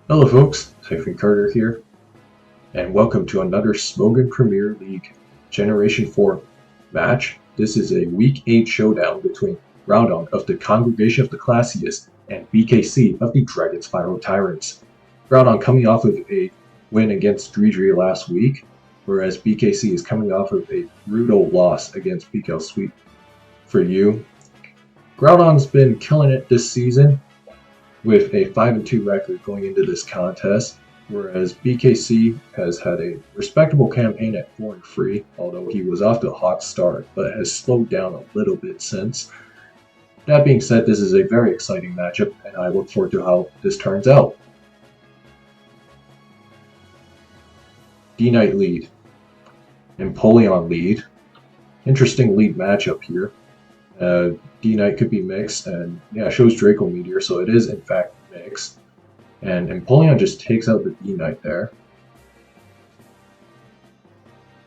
Hello folks, Typhon Carter here, and welcome to another Smogon Premier League Generation 4 match. This is a Week 8 showdown between Groudon of the Congregation of the Classiest and BKC of the Dragonspiral Tyrants. Groudon coming off of a win against Dredre last week, whereas BKC is coming off of a brutal loss against BKL Sweet for you. Groudon's been killing it this season, with a 5-2 record going into this contest, whereas BKC has had a respectable campaign at 4-3, although he was off to a hot start, but has slowed down a little bit since. That being said, this is a very exciting matchup, and I look forward to how this turns out. D-Knight lead, Empoleon lead. Interesting lead matchup here. D-Knight could be mixed, and yeah, it shows Draco Meteor, so it is in fact mixed. And Empoleon just takes out the D-Knight there.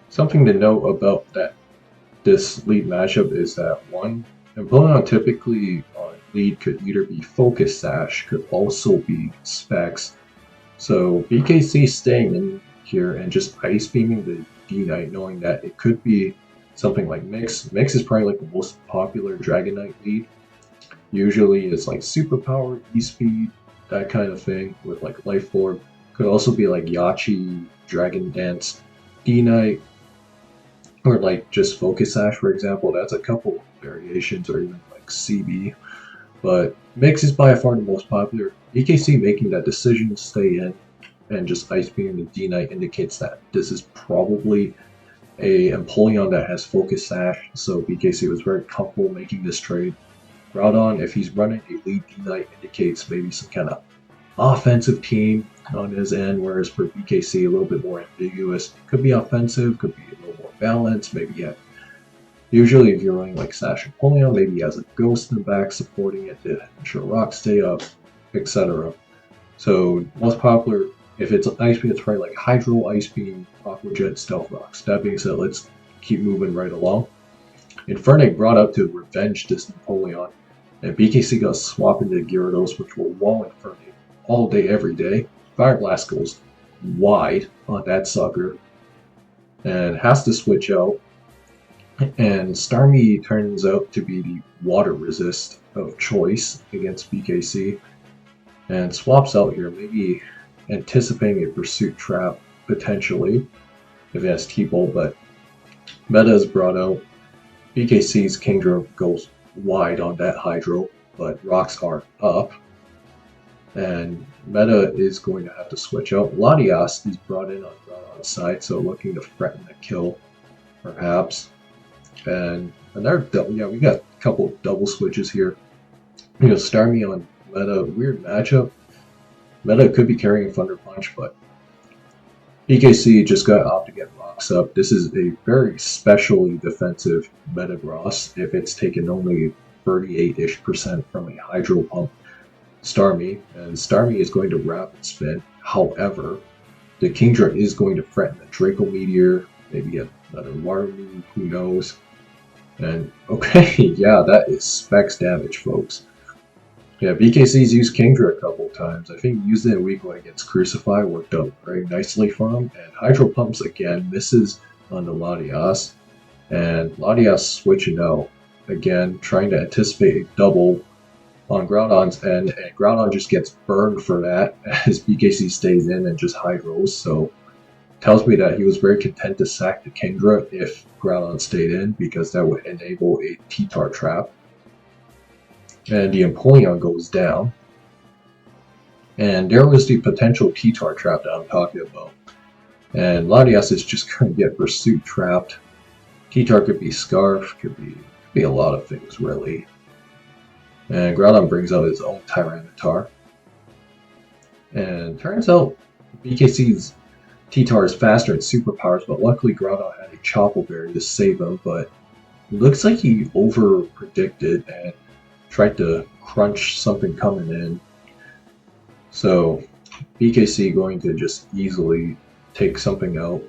Something to note about this lead matchup is that one, Empoleon typically on lead could either be Focus Sash, could also be Specs. So BKC staying in here and just Ice Beaming the D-Knight, knowing that it could be something like Mix. Mix is probably like the most popular Dragonite lead. Usually it's like Superpower, E-Speed, that kind of thing with like Life Orb. Could also be like Yachi, Dragon Dance, D-Knight, or like just Focus Sash, for example. That's a couple variations, or even like CB. But Mix is by far the most popular. BKC making that decision to stay in and just Ice Beam the D-Knight indicates that this is probably a Empoleon that has Focus Sash, so BKC was very comfortable making this trade. Groudon, if he's running a lead D-Knight, indicates maybe some kind of offensive team on his end, whereas for BKC, a little bit more ambiguous. Could be offensive, could be a little more balanced, maybe usually if you're running like Sash Empoleon, maybe he has a Ghost in the back supporting it to ensure rocks stay up, etc. So most popular, if it's Ice Beam, it's probably like Hydro, Ice Beam, Aqua Jet, Stealth Rocks. That being said, let's keep moving right along. Infernape brought up to revenge this Empoleon, and BKC got swapped into Gyarados, which will wall Infernape all day, every day. Fire Blast goes wide on that sucker, and has to switch out. And Starmie turns out to be the water resist of choice against BKC, and swaps out here, maybe anticipating a Pursuit Trap, potentially, if it has T-Bolt, but Meta is brought out. BKC's Kingdra goes wide on that Hydro, but rocks are up, and Meta is going to have to switch out. Latias is brought in on Groudon's side, so looking to threaten a kill, perhaps. And another, we got a couple double switches here. Starmie on Meta, weird matchup. Meta could be carrying Thunder Punch, but BKC just got off to get rocks up. This is a very specially defensive Metagross if it's taken only 38-ish% from a Hydro Pump Starmie, and Starmie is going to Rapid Spin. However, the Kingdra is going to threaten a Draco Meteor, maybe another Water Move, who knows. And okay, yeah, that is Specs damage, folks. Yeah, BKC's used Kingdra a couple times. I think he used it in week 1 against Crucify, worked out very nicely for him. And Hydro Pumps again, misses on the Latias. And Latias switching out again, trying to anticipate a double on Groudon's end. And Groudon just gets burned for that as BKC stays in and just Hydros. So tells me that he was very content to sack the Kingdra if Groudon stayed in, because that would enable a T-Tar trap. And the Empoleon goes down. And there was the potential T-Tar trap that I'm talking about. And Latias is just going to get Pursuit trapped. T-Tar could be Scarf, could be a lot of things, really. And Groudon brings out his own Tyranitar. And turns out BKC's T-Tar is faster in superpowers, but luckily Groudon had a Chople Berry to save him, but it looks like he over-predicted and tried to crunch something coming in. So BKC going to just easily take something out,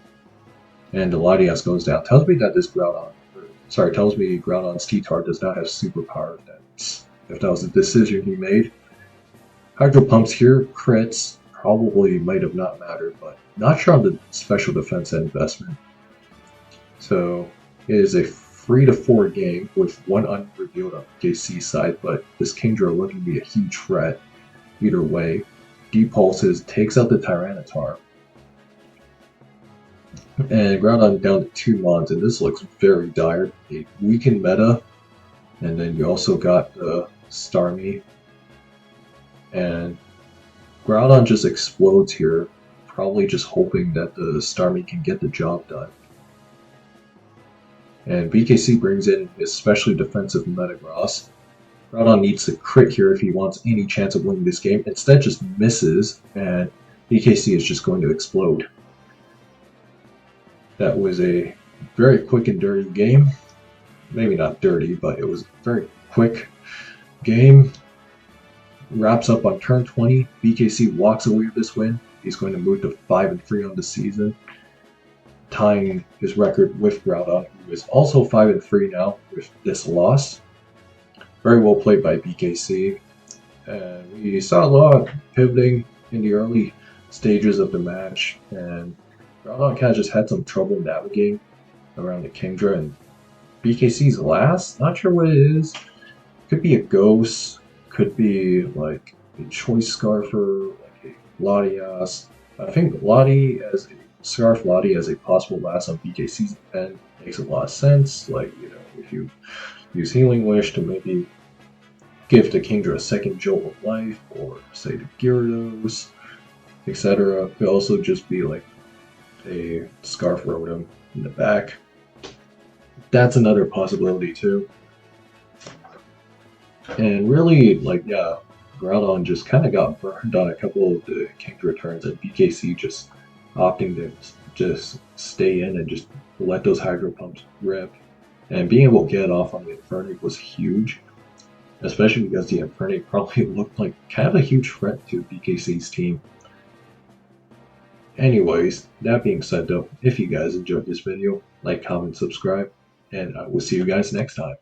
and the Latias goes down. Tells me that this tells me Groudon's T-Tar does not have superpower. If that was a decision he made. Hydro Pumps here, crits, probably might have not mattered, but not sure on the special defense investment. So it is a 3-4 game with one unrevealed on BKC side, but this Kingdra looking to be a huge threat either way. Depulses, takes out the Tyranitar. And Groudon down to 2 mons, and this looks very dire. A weakened meta, and then you also got the Starmie. And Groudon just explodes here, probably just hoping that the Starmie can get the job done. And BKC brings in especially defensive Metagross. Groudon needs to crit here if he wants any chance of winning this game. Instead just misses, and BKC is just going to explode. That was a very quick and dirty game. Maybe not dirty, but it was a very quick game. Wraps up on turn 20. BKC walks away with this win. He's going to move to 5-3 on the season, tying his record with Groudon, who is also 5-3 now with this loss. Very well played by BKC. And we saw a lot of pivoting in the early stages of the match, and Groudon kind of just had some trouble navigating around the Kingdra, and BKC's last, not sure what it is. Could be a Ghost, could be like a Choice Scarfer, like a Latias. I think Lottie as a Scarf Lottie as a possible last on BKC's end makes a lot of sense. Like, you know, if you use Healing Wish to maybe give the Kingdra a second jolt of life, or say the Gyarados, etc. Could also just be like a Scarf Rotom in the back. That's another possibility too. And really, like, yeah, Groudon just kind of got burned on a couple of the Kingdra turns, and BKC just opting to just stay in and just let those Hydro Pumps rip. And being able to get off on the Infernape was huge, especially because the Infernape probably looked like kind of a huge threat to BKC's team. Anyways, that being said though, if you guys enjoyed this video, like, comment, subscribe, and I will see you guys next time.